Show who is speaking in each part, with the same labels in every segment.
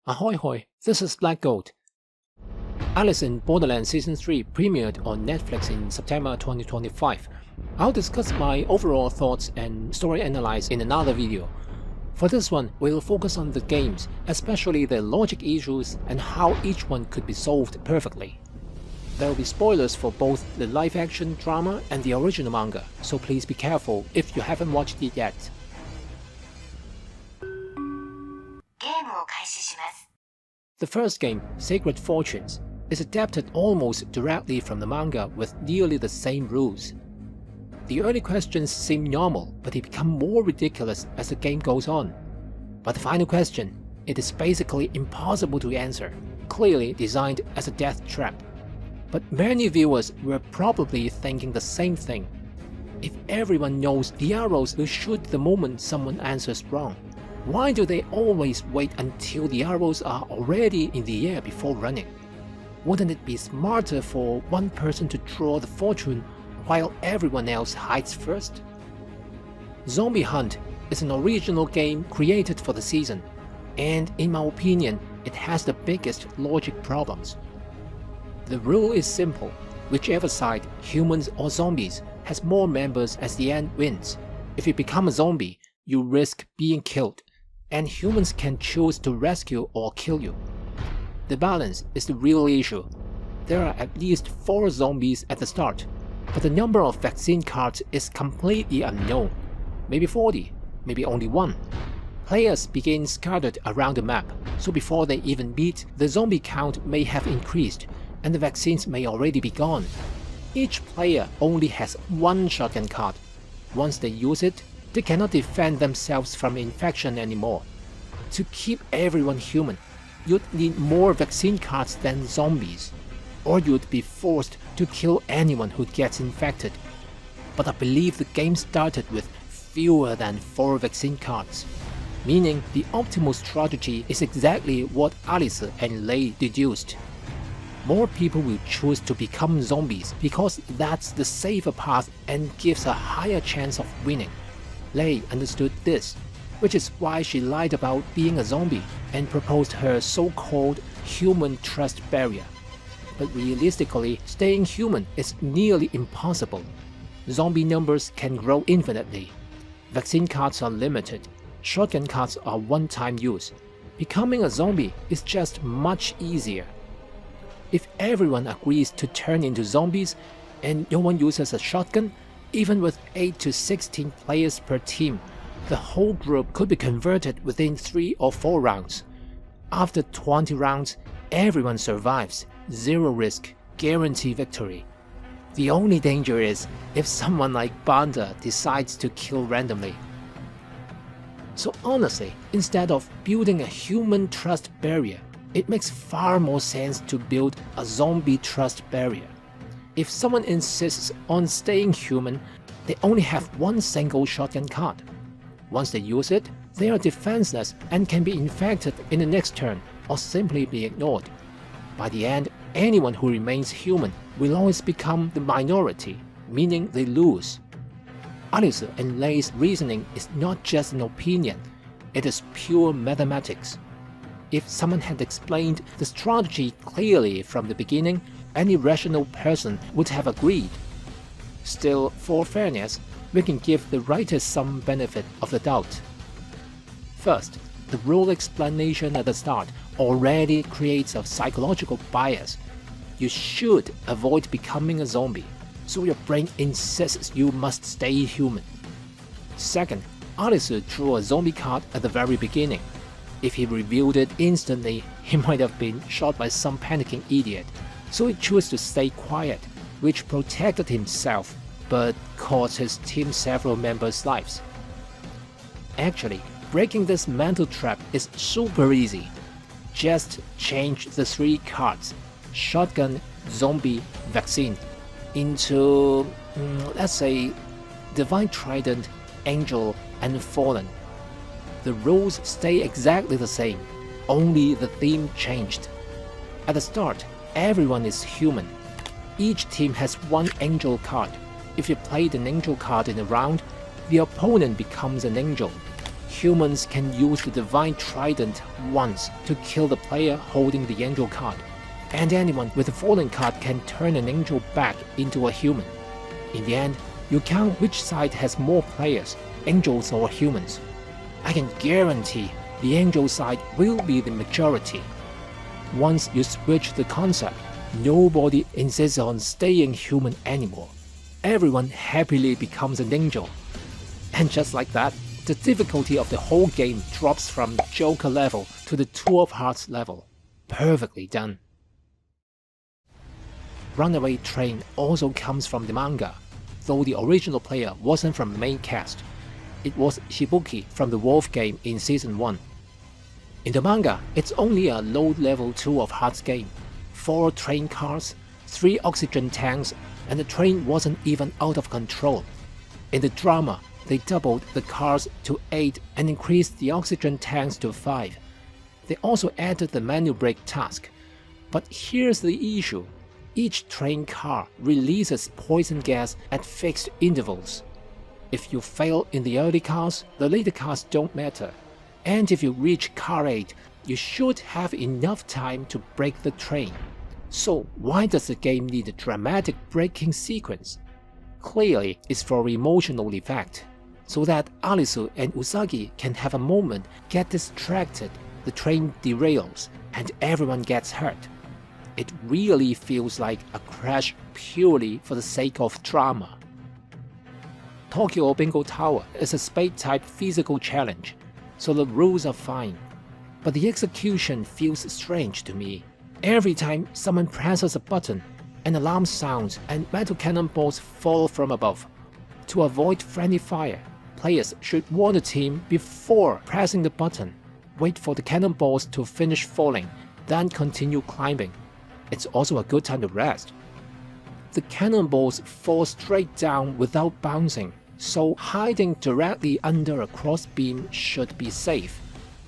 Speaker 1: Ahoy hoy, this is Black Goat. Alice in Boderland Season 3 premiered on Netflix in September 2025. I'll discuss my overall thoughts and story analysis in another video. For this one, we'll focus on the games, especially the logic issues and how each one could be solved perfectly. There will be spoilers for both the live-action drama and the original manga, so please be careful if you haven't watched it yet. The first game, Sacred Fortunes, is adapted almost directly from the manga with nearly the same rules. The early questions seem normal, but they become more ridiculous as the game goes on. But the final question, it is basically impossible to answer, clearly designed as a death trap. But many viewers were probably thinking the same thing. If everyone knows the arrows will shoot the moment someone answers wrong, why do they always wait until the arrows are already in the air before running? Wouldn't it be smarter for one person to draw the fortune while everyone else hides first? Zombie Hunt is an original game created for the season, and in my opinion, it has the biggest logic problems. The rule is simple: whichever side, humans or zombies, has more members as the end wins. If you become a zombie, you risk being killed, and humans can choose to rescue or kill you. The balance is the real issue. There are at least 4 zombies at the start, but the number of vaccine cards is completely unknown. Maybe 40, maybe only 1. Players begin scattered around the map, so before they even meet, the zombie count may have increased, and the vaccines may already be gone. Each player only has 1 shotgun card. Once they use it, they cannot defend themselves from infection anymore. To keep everyone human, you'd need more vaccine cards than zombies, or you'd be forced to kill anyone who gets infected. But I believe the game started with fewer than 4 vaccine cards, meaning the optimal strategy is exactly what Alice and Lei deduced. More people will choose to become zombies because that's the safer path and gives a higher chance of winning. Lei understood this, which is why she lied about being a zombie and proposed her so-called human trust barrier. But realistically, staying human is nearly impossible. Zombie numbers can grow infinitely. Vaccine cards are limited. Shotgun cards are one-time use. Becoming a zombie is just much easier. If everyone agrees to turn into zombies and no one uses a shotgun, even with 8 to 16 players per team, the whole group could be converted within 3 or 4 rounds. After 20 rounds, everyone survives, 0 risk, guarantee victory. The only danger is if someone like Banda decides to kill randomly. So honestly, instead of building a human trust barrier, it makes far more sense to build a zombie trust barrier. If someone insists on staying human, they only have 1 single shotgun card. Once they use it, they are defenseless and can be infected in the next turn or simply be ignored. By the end, anyone who remains human will always become the minority, meaning they lose. Alice and Lei's reasoning is not just an opinion, it is pure mathematics. If someone had explained the strategy clearly from the beginning, any rational person would have agreed. Still, for fairness, we can give the writers some benefit of the doubt. First, the rule explanation at the start already creates a psychological bias. You should avoid becoming a zombie, so your brain insists you must stay human. Second, Alice drew a zombie card at the very beginning. If he revealed it instantly, he might have been shot by some panicking idiot, so he chose to stay quiet, which protected himself, but cost his team several members' lives. Actually, breaking this mental trap is super easy. Just change the 3 cards, shotgun, zombie, vaccine, into, let's say, Divine Trident, Angel, and Fallen. The rules stay exactly the same, only the theme changed. At the start, everyone is human. Each team has 1 angel card. If you played an angel card in a round, the opponent becomes an angel. humans can use the Divine Trident once to kill the player holding the angel card, and anyone with a fallen card can turn an angel back into a human. In the end, you count which side has more players, angels or humans. I can guarantee the angel side will be the majority. Once you switch the concept, nobody insists on staying human anymore. Everyone happily becomes an angel. And just like that, the difficulty of the whole game drops from Joker level to the Two of Hearts level. Perfectly done. Runaway Train also comes from the manga, though the original player wasn't from the main cast. It was Shibuki from the Wolf game in Season 1. In the manga, it's only a low-level Two of Hearts game. 4 train cars, 3 oxygen tanks, and the train wasn't even out of control. In the drama, they doubled the cars to 8 and increased the oxygen tanks to 5. They also added the manual brake task. But here's the issue. Each train car releases poison gas at fixed intervals. If you fail in the early cars, the later cars don't matter. And if you reach car 8, you should have enough time to brake the train. So why does the game need a dramatic braking sequence? Clearly, it's for emotional effect, so that Alisu and Usagi can have a moment, get distracted, the train derails, and everyone gets hurt. It really feels like a crash purely for the sake of drama. Tokyo Bingo Tower is a spade-type physical challenge, so the rules are fine. But the execution feels strange to me. Every time someone presses a button, an alarm sounds and metal cannonballs fall from above. To avoid friendly fire, players should warn the team before pressing the button, wait for the cannonballs to finish falling, then continue climbing. It's also a good time to rest. The cannonballs fall straight down without bouncing, so hiding directly under a crossbeam should be safe.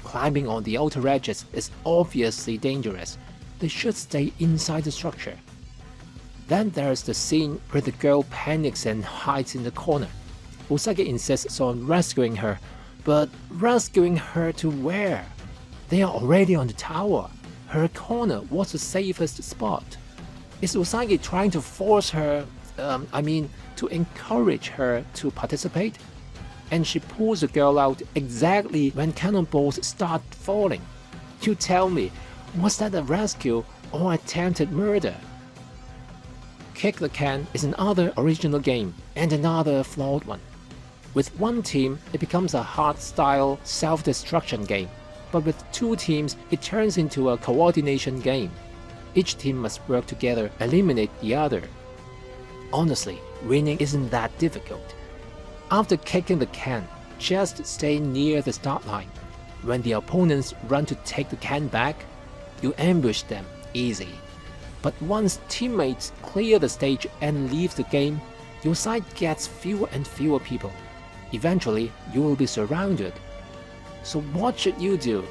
Speaker 1: Climbing on the outer edges is obviously dangerous. They should stay inside the structure. Then there's the scene where the girl panics and hides in the corner. Usagi insists on rescuing her, but rescuing her to where? They are already on the tower. Her corner was the safest spot. Is Usagi trying to force her, to encourage her to participate? And she pulls the girl out exactly when cannonballs start falling. You tell me, was that a rescue or attempted murder? Kick the Can is another original game and another flawed one. With one team, it becomes a hard-style self-destruction game, but with 2 teams, it turns into a coordination game. Each team must work together, eliminate the other. Honestly, winning isn't that difficult. After kicking the can, just stay near the start line. When the opponents run to take the can back, you ambush them easy. But once teammates clear the stage and leave the game, your side gets fewer and fewer people. Eventually, you will be surrounded. So what should you do?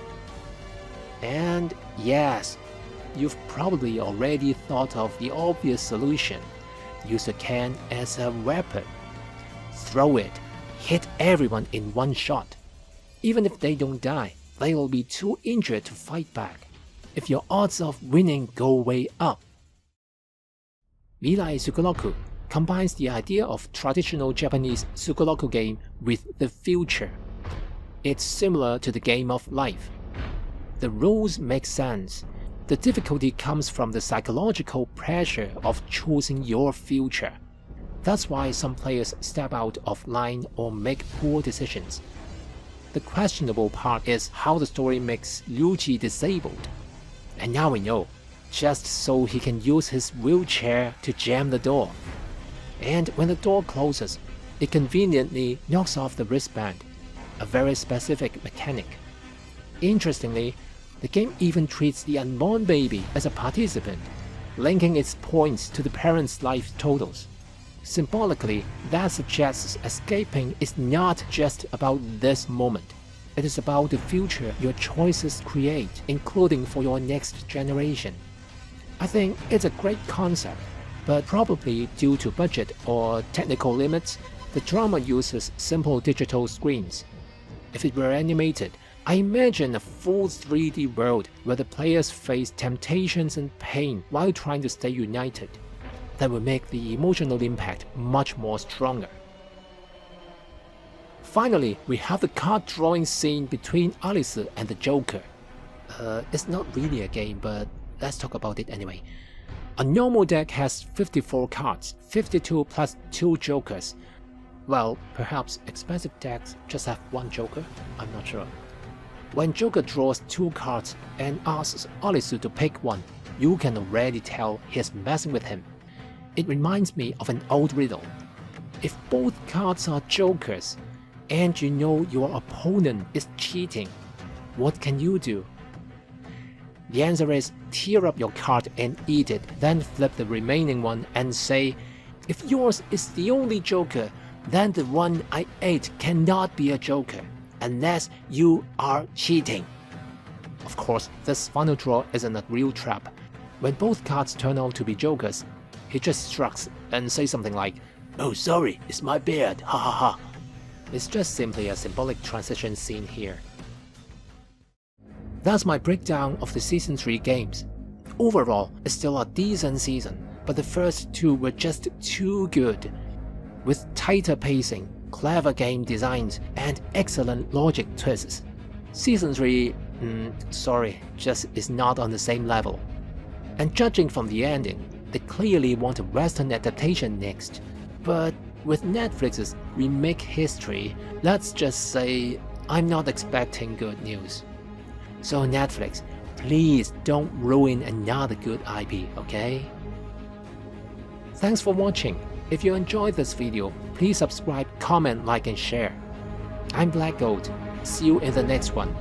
Speaker 1: And yes, you've probably already thought of the obvious solution. Use the can as a weapon. Throw it, hit everyone in one shot. Even if they don't die, they will be too injured to fight back. If your odds of winning go way up. Mirai Sugoroku combines the idea of traditional Japanese Sugoroku game with the future. It's similar to the game of life. The rules make sense. The difficulty comes from the psychological pressure of choosing your future. That's why some players step out of line or make poor decisions. The questionable part is how the story makes Ryuji disabled. And now we know, just so he can use his wheelchair to jam the door. And when the door closes, it conveniently knocks off the wristband, a very specific mechanic. Interestingly, the game even treats the unborn baby as a participant, linking its points to the parent's life totals. Symbolically, that suggests escaping is not just about this moment. It is about the future your choices create, including for your next generation. I think it's a great concept, but probably due to budget or technical limits, the drama uses simple digital screens. If it were animated, I imagine a full 3D world where the players face temptations and pain while trying to stay united. That would make the emotional impact much more stronger. Finally, we have the card drawing scene between Alice and the Joker. It's not really a game, but let's talk about it anyway. A normal deck has 54 cards, 52 plus 2 Jokers. Well, perhaps expensive decks just have 1 Joker, I'm not sure. When Joker draws 2 cards and asks Alice to pick one, you can already tell he's messing with him. It reminds me of an old riddle. If both cards are Jokers, and you know your opponent is cheating, what can you do? The answer is tear up your card and eat it, then flip the remaining one and say, if yours is the only Joker, then the one I ate cannot be a Joker, unless you are cheating. Of course, this final draw isn't a real trap. When both cards turn out to be Jokers, he just shrugs and says something like, "Oh sorry, it's my beard, ha ha ha." It's just simply a symbolic transition scene here. That's my breakdown of the Season 3 games. Overall, it's still a decent season, but the first 2 were just too good. With tighter pacing, clever game designs, and excellent logic twists. Season 3, sorry, just is not on the same level. And judging from the ending, they clearly want a Western adaptation next. But with Netflix's remake history, let's just say I'm not expecting good news. So Netflix, please don't ruin another good IP, okay? Thanks for watching. If you enjoyed this video, please subscribe, comment, like and share. I'm Black Gold. See you in the next one.